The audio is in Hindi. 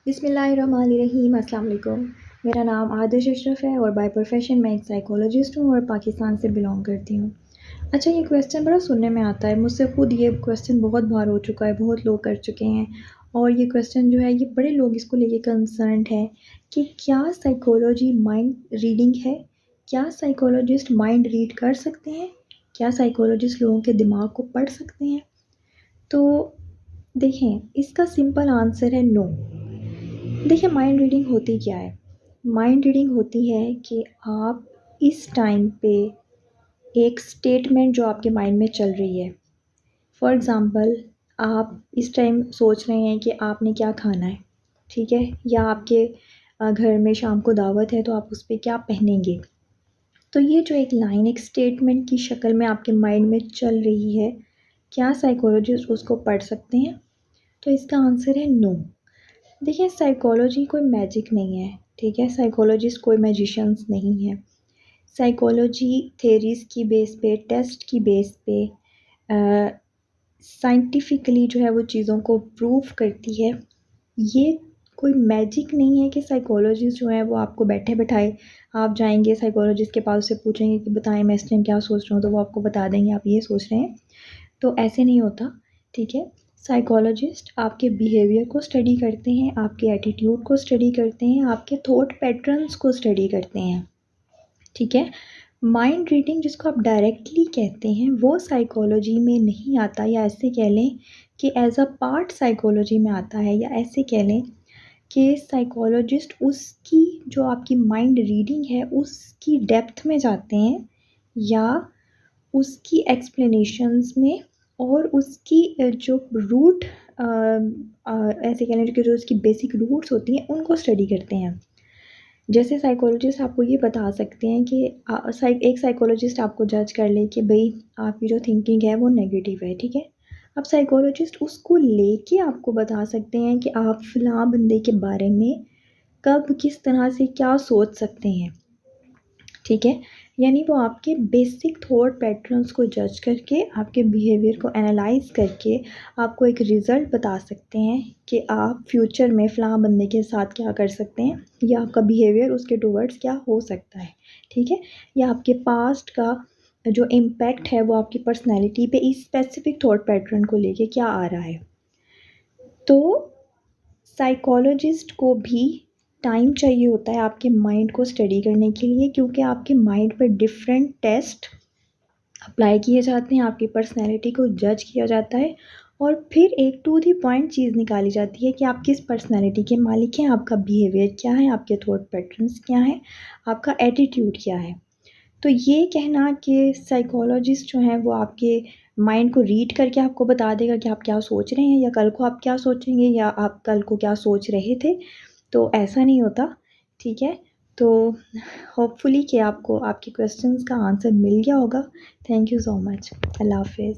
बिस्मिल्लाहिर्रहमानिर्रहीम। अस्सलाम वालेकुम। मेरा नाम आदिश अशरफ़ है और बाय प्रोफेशन मैं एक साइकोलॉजिस्ट हूँ और पाकिस्तान से बिलोंग करती हूँ। अच्छा, ये क्वेश्चन बड़ा सुनने में आता है, मुझसे खुद ये क्वेश्चन बहुत बार हो चुका है, बहुत लोग कर चुके हैं और ये क्वेश्चन जो है ये बड़े लोग इसको लेके कंसर्न्ड हैं कि क्या साइकोलॉजी माइंड रीडिंग है? क्या साइकोलॉजिस्ट माइंड रीड कर सकते हैं? क्या साइकोलॉजिस्ट लोगों के दिमाग को पढ़ सकते हैं? तो देखें, इसका सिंपल आंसर है नो। देखिए, माइंड रीडिंग होती क्या है? माइंड रीडिंग होती है कि आप इस टाइम पे एक स्टेटमेंट जो आपके माइंड में चल रही है, फॉर एग्ज़ाम्पल आप इस टाइम सोच रहे हैं कि आपने क्या खाना है, ठीक है? या आपके घर में शाम को दावत है तो आप उस पे क्या पहनेंगे? तो ये जो एक लाइन एक स्टेटमेंट की शक्ल में आपके माइंड में चल रही है, क्या साइकोलॉजिस्ट उसको पढ़ सकते हैं? तो इसका आंसर है नो। देखिए, साइकोलॉजी कोई मैजिक नहीं है, ठीक है? साइकोलॉजिस्ट कोई मैजिशियंस नहीं है। साइकोलॉजी थेरीज़ की बेस पे, टेस्ट की बेस पे साइंटिफिकली जो है वो चीज़ों को प्रूव करती है। ये कोई मैजिक नहीं है कि साइकोलॉजिस्ट जो है वो आपको बैठे-बिठाए आप जाएँगे साइकोलॉजिस्ट के पास, उससे पूछेंगे कि बताएँ मैं इस टाइम क्या सोच रहा हूँ, तो वो आपको बता देंगे आप ये सोच रहे हैं। तो ऐसे नहीं होता, ठीक है? साइकोलॉजिस्ट आपके बिहेवियर को स्टडी करते हैं, आपके एटीट्यूड को स्टडी करते हैं, आपके थॉट पैटर्न्स को स्टडी करते हैं, ठीक है? माइंड रीडिंग जिसको आप डायरेक्टली कहते हैं वो साइकोलॉजी में नहीं आता, या ऐसे कह लें कि एज अ पार्ट साइकोलॉजी में आता है, या ऐसे कह लें कि साइकोलॉजिस्ट उसकी जो आपकी माइंड रीडिंग है उसकी डेप्थ में जाते हैं, या उसकी एक्सप्लेनेशंस में, और उसकी जो रूट ऐसे कह लें कि जो उसकी बेसिक रूट्स होती हैं उनको स्टडी करते हैं। जैसे साइकोलॉजिस्ट आपको ये बता सकते हैं कि एक साइकोलॉजिस्ट आपको जज कर ले कि भई आपकी जो थिंकिंग है वो नेगेटिव है, ठीक है? अब साइकोलॉजिस्ट उसको लेके आपको बता सकते हैं कि आप फ़लाँ बंदे के बारे में कब किस तरह से क्या सोच सकते हैं, ठीक है? यानी वो आपके बेसिक थॉट पैटर्न्स को जज करके, आपके बिहेवियर को एनालाइज़ करके आपको एक रिज़ल्ट बता सकते हैं कि आप फ्यूचर में फ़लाँ बंदे के साथ क्या कर सकते हैं, या आपका बिहेवियर उसके टुवर्ड्स क्या हो सकता है, ठीक है? या आपके पास्ट का जो इम्पैक्ट है वो आपकी पर्सनैलिटी पे इस स्पेसिफ़िक थॉट पैटर्न को लेके क्या आ रहा है। तो साइकोलॉजिस्ट को भी टाइम चाहिए होता है आपके माइंड को स्टडी करने के लिए, क्योंकि आपके माइंड पर डिफरेंट टेस्ट अप्लाई किए जाते हैं, आपकी पर्सनैलिटी को जज किया जाता है और फिर एक टू द पॉइंट चीज़ निकाली जाती है कि आप किस पर्सनैलिटी के मालिक हैं, आपका बिहेवियर क्या है, आपके थॉट पैटर्न्स क्या हैं, आपका एटीट्यूड क्या है। तो ये कहना कि साइकोलॉजिस्ट जो हैं वो आपके माइंड को रीड करके आपको बता देगा कि आप क्या सोच रहे हैं, या कल को आप क्या सोचेंगे, या आप कल को क्या सोच रहे थे, तो ऐसा नहीं होता, ठीक है? तो होपफुली कि आपको आपके क्वेश्चंस का आंसर मिल गया होगा। Thank you so much. अल्लाह हाफ़िज़।